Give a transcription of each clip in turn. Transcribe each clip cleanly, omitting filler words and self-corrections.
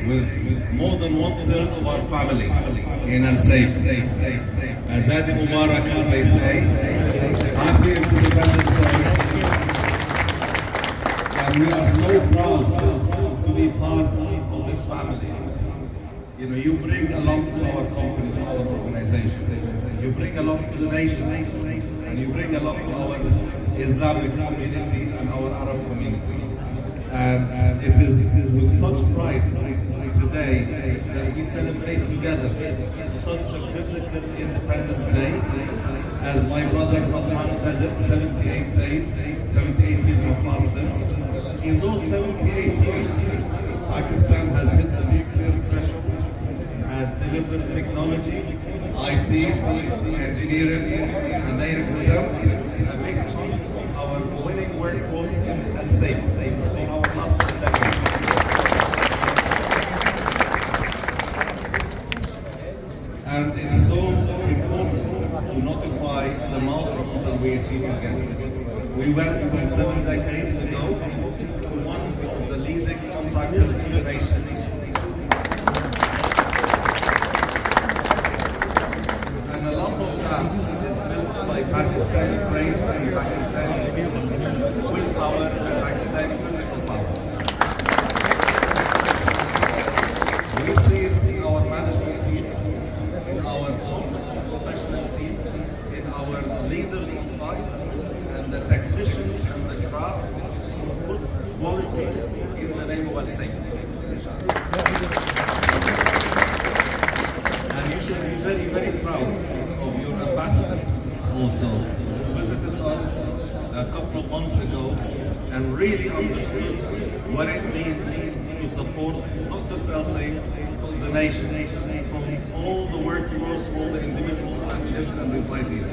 with more than 1/3 of our family in Al Saif. Azadi Mubarak, as they say. Happy Independence Day. And we are so proud to be part of this family. You know, you bring a lot to our company, to our organization. You bring a lot to the nation. And you bring a lot to our Islamic community and our Arab community. And it is with such pride today that we celebrate together such a critical Independence Day. As my brother Fadlan said it, 78 days, 78 years have passed since. In those 78 years, Pakistan has hit the nuclear threshold, has delivered technology, IT, engineering, and they represent a big chunk of our winning workforce in Al Saif for our last decades. And it's so important to notify the milestones that we achieved together. We went from 7 decades ago to one of the leading contractors in the nation. And a lot of that is built by Pakistani brains and Pakistani willpower and Pakistani physical power. We see it in our management team, in our competent professional team, in our leaders on site, and the technicians and the craft who put quality in the name of Al Saif. And you should be very, very proud of your ambassador also, who visited us a couple of months ago and really understood what it means to support not just Al Saif, but the nation, from all the workforce, all the individuals that live and reside here.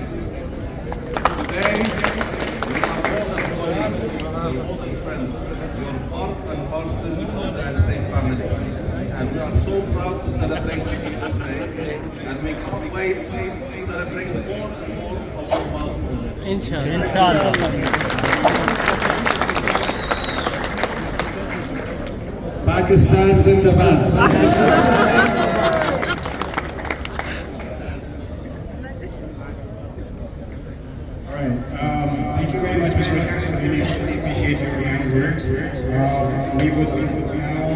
Today, we are more than colleagues, we are more than friends. You are part and parcel of the Al Saif family. And we are so proud to celebrate with you this day. And we can't wait to celebrate more and more of our milestones. Inshallah. Pakistan Zindabad. All right. Thank you very much, Mr. Rashid. I really appreciate your kind words. We would now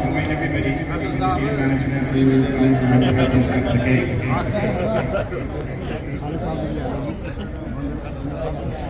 invite everybody, the senior management, to come and help us cut the cake.